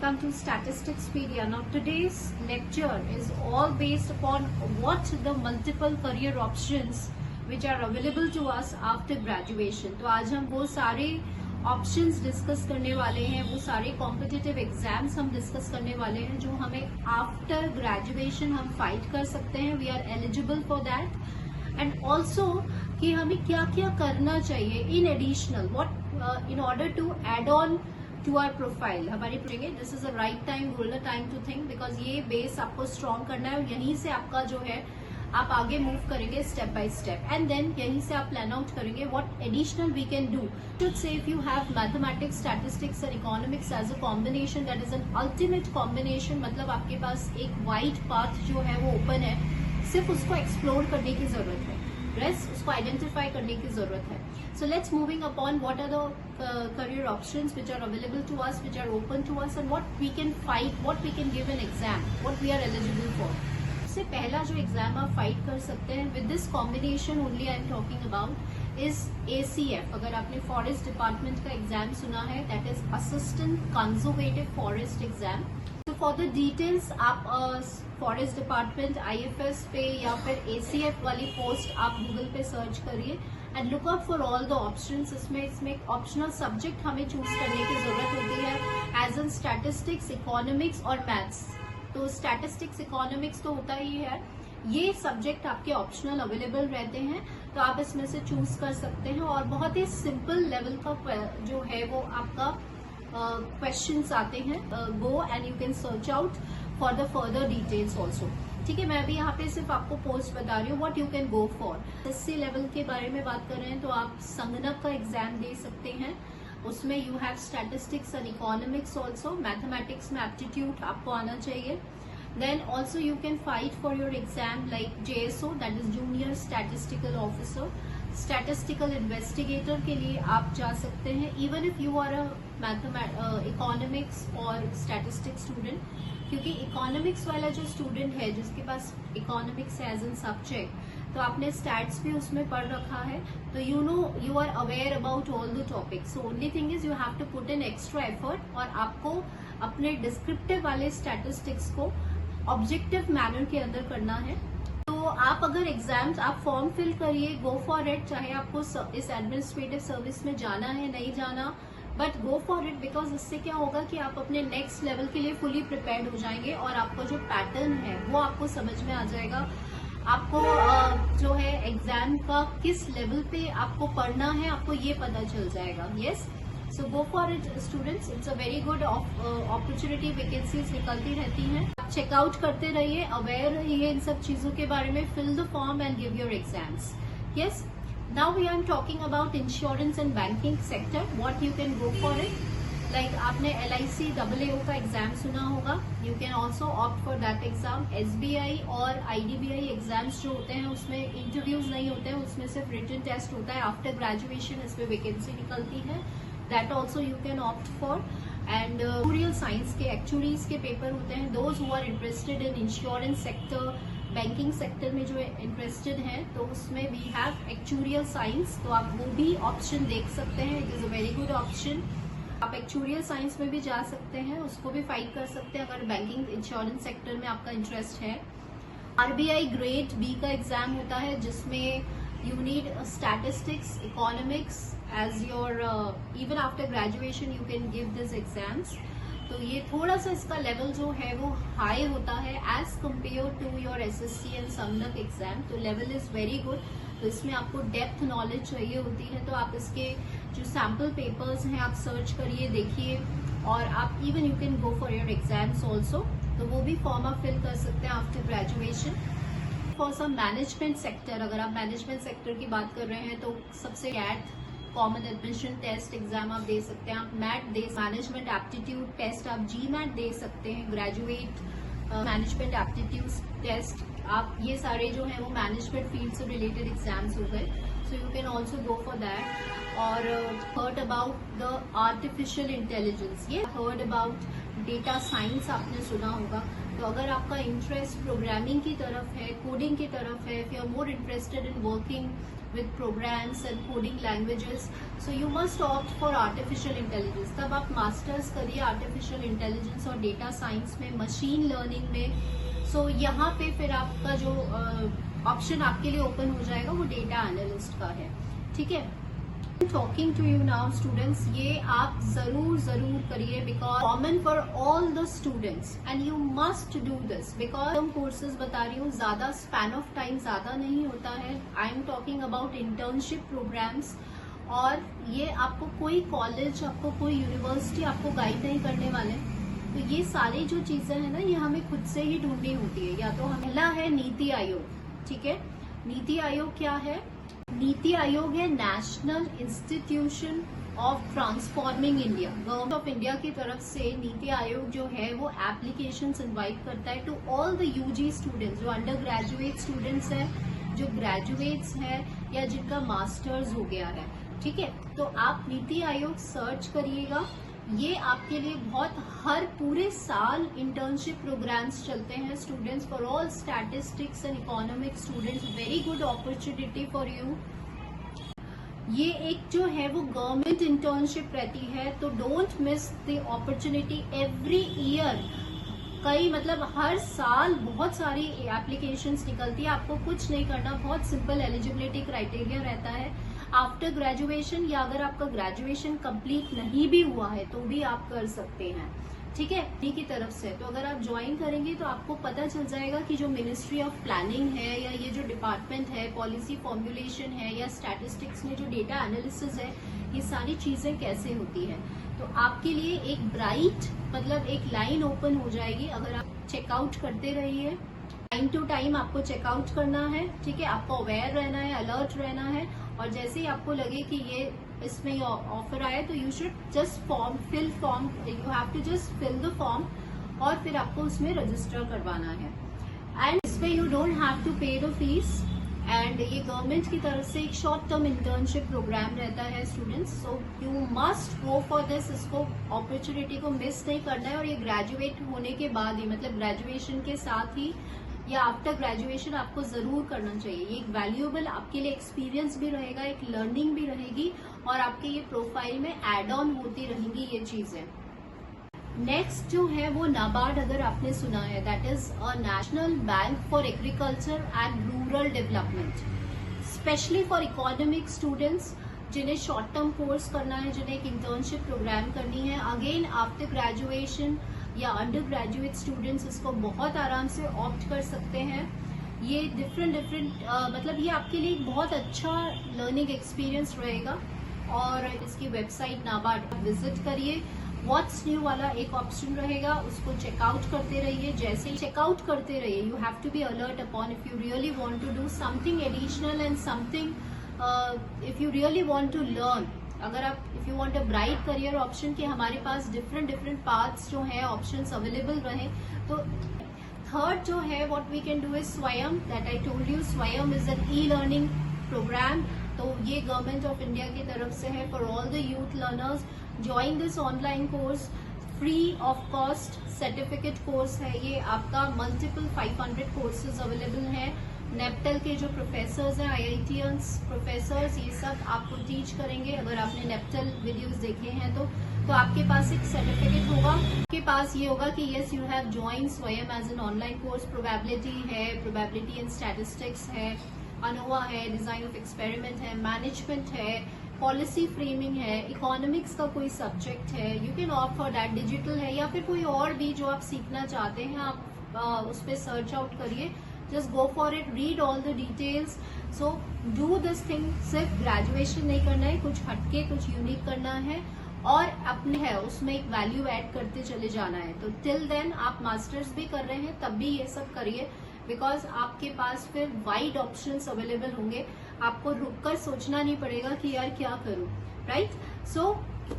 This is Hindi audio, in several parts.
welcome to Statisticspedia. Now today's lecture is all based upon what the multiple career options which are available to us after graduation. तो आज हम वो सारे ऑप्शंस डिस्कस करने वाले हैं, वो सारे कॉम्पिटिटिव एग्जाम्स हम डिस्कस करने वाले हैं जो हमें आफ्टर ग्रेजुएशन हम फाइट कर सकते हैं. We are eligible for that. And also कि हमें क्या क्या करना चाहिए in additional what in order to add on to our profile. हमारी this is a right time, golden time to think, because ये बेस आपको स्ट्रॉन्ग करना है और यहीं से आपका जो है आप आगे मूव करेंगे step by step. And then यहीं से आप प्लान आउट करेंगे what additional we can do. Should say if you have mathematics, statistics and economics as a combination, that is an ultimate combination. मतलब आपके पास एक वाइड पाथ जो है वो ओपन है, सिर्फ उसको एक्सप्लोर करने की जरूरत है, रेस्ट उसको आइडेंटिफाई करने की जरूरत है. So let's moving upon what are the career options which are available to us, which are open to us, and what we can fight, what we can give an exam, what we are eligible for. सबसे पहला जो एग्जाम आप फाइट कर सकते हैं with this combination only I am talking about is ACF. अगर आपने फॉरेस्ट डिपार्टमेंट का एग्जाम सुना है, that is assistant conservative forest exam. तो फॉर द डिटेल्स आप फॉरेस्ट डिपार्टमेंट IFS पे या फिर ACF वाली पोस्ट आप गूगल पे सर्च करिए and look out for all the options. इसमें एक ऑप्शनल सब्जेक्ट हमें चूज करने की जरूरत होती है एज एन स्टैटिस्टिक्स, इकोनॉमिक्स और मैथ्स. तो स्टैटिस्टिक्स, इकोनॉमिक्स तो होता ही है, ये सब्जेक्ट आपके ऑप्शनल अवेलेबल रहते हैं, तो आप इसमें से चूज कर सकते हैं. और बहुत ही सिंपल लेवल का जो है वो आपका क्वेश्चंस आते हैं. Go and you can search out for the further details also. ठीक है, मैं अभी यहाँ पे सिर्फ आपको पोस्ट बता रही हूँ what you can go for. SC level के बारे में बात कर रहे हैं तो आप संगणक का एग्जाम दे सकते हैं. उसमें you have statistics and economics also. Mathematics में एप्टीट्यूड आपको आना चाहिए. Then also you can fight for your exam like JSO, that is junior statistical officer. Statistical investigator के लिए आप जा सकते हैं even if you are a economics और स्टैटिस्टिक्स स्टूडेंट, क्योंकि इकोनॉमिक्स वाला जो स्टूडेंट है जिसके पास इकोनॉमिक्स एज एन सब्जेक्ट, तो आपने स्टैट्स भी उसमें पढ़ रखा है, तो you know you are aware about all the topics. So only thing is you have to put in extra effort और आपको अपने डिस्क्रिप्टिव वाले स्टैटिस्टिक्स को ऑब्जेक्टिव मैनर के अंदर करना है. तो आप अगर एग्जाम्स आप फॉर्म फिल करिए, गो फॉर इट. चाहे आपको इस एडमिनिस्ट्रेटिव सर्विस में जाना है नहीं जाना, but go for it, because इससे क्या होगा कि आप अपने नेक्स्ट लेवल के लिए फुली प्रिपेयर्ड हो जाएंगे और आपका जो पैटर्न है वो आपको समझ में आ जाएगा. आपको जो है एग्जाम का किस लेवल पे आपको पढ़ना है आपको ये पता चल जाएगा. Yes, so go for it students. It's a very good opportunity. Vacancies निकलती रहती हैं, चेकआउट करते रहिए, अवेयर रहिए इन सब चीजों के बारे में. Fill the form and give your exams. Yes, now we are talking about insurance and banking sector, what you can go for it. Like आपने LIC AAO का एग्जाम सुना होगा, you can also opt for that exam. SBI और IDBI एग्जाम्स जो होते हैं उसमें इंटरव्यूज नहीं होते हैं, उसमें सिर्फ रिटन टेस्ट होता है. आफ्टर ग्रेजुएशन इसमें वैकेंसी निकलती है, that also you can opt for. And actuarial science के एक्चुरीज के पेपर होते हैं. Those who are interested in insurance sector, banking sector में जो इंटरेस्टेड हैं, तो उसमें वी हैव एक्चुरियल साइंस, तो आप वो भी ऑप्शन देख सकते हैं. It is a very good option. आप एक्चुरियल साइंस में भी जा सकते हैं, उसको भी फाइट कर सकते हैं अगर बैंकिंग इंश्योरेंस सेक्टर में आपका इंटरेस्ट है. RBI ग्रेड B का एग्जाम होता है जिसमें you need statistics, economics as your even after graduation you can give this exams. तो ये थोड़ा सा इसका लेवल जो है वो हाई होता है as compare to your SSC and संगणक एग्जाम. तो लेवल इज वेरी गुड. तो इसमें आपको डेप्थ नॉलेज चाहिए होती है, तो आप इसके जो सैम्पल पेपर्स हैं आप सर्च करिए, देखिए, और आप even you can go for your exams also. तो वो भी फॉर्म आप फिल कर सकते हैं after graduation. For some management sector, अगर आप मैनेजमेंट सेक्टर की बात कर रहे हैं तो सबसे CAT common admission test exam आप दे सकते हैं. आप मैट दे, मैनेजमेंट एप्टीट्यूड टेस्ट आप GMAT दे सकते हैं, ग्रेजुएट मैनेजमेंट एप्टीट्यूड टेस्ट. आप ये सारे जो है वो मैनेजमेंट फील्ड से रिलेटेड एग्जाम्स हो गए, so you can also go for that. और heard about the artificial intelligence, ये हर्ड अबाउट डेटा साइंस आपने सुना होगा. तो अगर आपका इंटरेस्ट प्रोग्रामिंग की तरफ है, कोडिंग की तरफ है, if you are more interested in working with programs and coding languages, so you must opt for artificial intelligence. तब आप मास्टर्स करिए आर्टिफिशियल इंटेलिजेंस और डेटा साइंस में, मशीन लर्निंग में. सो यहाँ पे फिर आपका जो ऑप्शन आपके लिए ओपन हो जाएगा वो डेटा एनालिस्ट का है. ठीक है, talking to you now students, ये आप जरूर करिए because common for all the students and you must do this because हम कोर्सेज बता रही हूँ, ज्यादा स्पैन ऑफ टाइम ज्यादा नहीं होता है. I am talking about internship programs, और ये आपको कोई कॉलेज, आपको कोई यूनिवर्सिटी आपको गाइड नहीं करने वाले. तो ये सारी जो चीजें हैं ना, ये हमें खुद से ही ढूंढनी होती है. या तो पहला है नीति आयोग. ठीक है, नीति आयोग क्या है? नीति आयोग है national institution of transforming India. Government of India की तरफ से नीति आयोग जो है वो एप्लीकेशंस इनवाइट करता है to all the UG students, जो अंडर ग्रेजुएट स्टूडेंट्स हैं, जो ग्रेजुएट्स हैं या जिनका मास्टर्स हो गया है. ठीक है, तो आप नीति आयोग सर्च करिएगा. ये आपके लिए बहुत, हर पूरे साल इंटर्नशिप प्रोग्राम्स चलते हैं students, for all statistics and economics students. Very good opportunity for you. ये एक जो है वो गवर्नमेंट इंटर्नशिप रहती है, तो don't miss the opportunity. Every year कई, मतलब हर साल बहुत सारी एप्लीकेशंस निकलती है. आपको कुछ नहीं करना, बहुत सिंपल एलिजिबिलिटी क्राइटेरिया रहता है. आफ्टर ग्रेजुएशन, या अगर आपका ग्रेजुएशन कंप्लीट नहीं भी हुआ है तो भी आप कर सकते हैं. ठीक है, इन्हीं की तरफ से. तो अगर आप ज्वाइन करेंगे तो आपको पता चल जाएगा कि जो मिनिस्ट्री ऑफ प्लानिंग है, या ये जो डिपार्टमेंट है, पॉलिसी फॉर्मुलेशन है, या स्टैटिस्टिक्स में जो डेटा एनालिसिस है, ये सारी चीजें कैसे होती है. तो आपके लिए एक ब्राइट, मतलब एक लाइन ओपन हो जाएगी अगर आप चेकआउट करते रहिए. टाइम टू टाइम आपको चेकआउट करना है. ठीक है, आपको अवेयर रहना है, अलर्ट रहना है, और जैसे ही आपको लगे कि ये इसमें ऑफर आए तो you should just fill form. You have to just fill the form, और फिर आपको उसमें रजिस्टर करवाना है. एंड इसमें you don't have to pay the fees. And ये गवर्नमेंट की तरफ से एक शॉर्ट टर्म इंटर्नशिप प्रोग्राम रहता है students. So you must go for this. इसको अपॉर्चुनिटी को मिस नहीं करना है. और ये ग्रेजुएट होने के बाद ही, मतलब ग्रेजुएशन के साथ ही या आफ्टर ग्रेजुएशन आपको जरूर करना चाहिए. ये एक वैल्यूएबल आपके लिए एक्सपीरियंस भी रहेगा, एक लर्निंग भी रहेगी, और आपके ये प्रोफाइल में एड ऑन होती रहेंगी ये चीजें. नेक्स्ट जो है वो नाबार्ड, अगर आपने सुना है, that is a national bank for agriculture and rural development, specially for economic students जिन्हें शॉर्ट टर्म कोर्स करना है, जिन्हें एक इंटर्नशिप प्रोग्राम करनी है. अगेन आफ्टर ग्रेजुएशन या अंडर ग्रेजुएट स्टूडेंट्स इसको बहुत आराम से ऑप्ट कर सकते हैं. ये डिफरेंट मतलब ये आपके लिए एक बहुत अच्छा लर्निंग एक्सपीरियंस रहेगा. और इसकी वेबसाइट नाबार्ड विजिट करिए. व्हाट्स न्यू वाला एक ऑप्शन रहेगा, उसको चेकआउट करते रहिए. जैसे ही चेकआउट करते रहिए, you have to be alert upon if you really want to do something additional and something, if you really want to learn. अगर आप, if you want a bright career option, कि हमारे पास डिफरेंट पाथ्स जो है, ऑप्शंस अवेलेबल रहे. तो थर्ड जो है, what we can do is Swayam. That I told you, Swayam is an e learning program. तो ये गवर्नमेंट ऑफ इंडिया की तरफ से है for all the youth learners. Join this online course, free of cost certificate course है ये आपका. मल्टीपल 500 कोर्सेज अवेलेबल हैं. नेप्टल के जो प्रोफेसर्स हैं, IITians प्रोफेसर्स, ये सब आपको टीच करेंगे. अगर आपने नेप्टल वीडियोस देखे हैं तो आपके पास एक सर्टिफिकेट होगा. आपके पास ये होगा कि yes, you have join Swayam as an online course. Probability है, प्रोबेबिलिटी एंड स्टैटिस्टिक्स है, अनोवा है, डिजाइन ऑफ एक्सपेरिमेंट है, मैनेजमेंट है, पॉलिसी फ्रेमिंग है, इकोनॉमिक्स का कोई सब्जेक्ट है. You can opt for that. Digital है, या फिर कोई और भी जो आप सीखना चाहते हैं, आप उस पर सर्च आउट करिए. Just go for it, read all the details. So do this thing. सिर्फ ग्रेजुएशन नहीं करना है, कुछ हटके, कुछ यूनिक करना है, और अपने है उसमें एक वैल्यू ऐड करते चले जाना है. तो टिल देन आप मास्टर्स भी कर रहे हैं तब भी ये सब करिए, बिकॉज आपके पास फिर वाइड ऑप्शंस अवेलेबल होंगे. आपको रुककर सोचना नहीं पड़ेगा कि यार क्या करूं. Right. So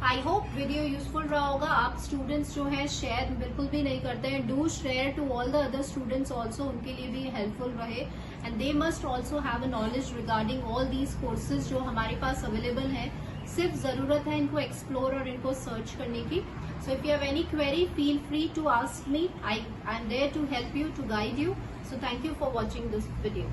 I hope video useful रहा होगा. आप स्टूडेंट्स जो है शेयर बिल्कुल भी नहीं करते हैं. Do share to all the other students also, उनके लिए भी हेल्पफुल रहे. And they must also have a knowledge regarding all these courses जो हमारे पास अवेलेबल हैं. सिर्फ जरूरत है इनको एक्सप्लोर और इनको सर्च करने की. So if you have any query, feel free to ask me. I am there to help you, to guide you. So thank you for watching this video.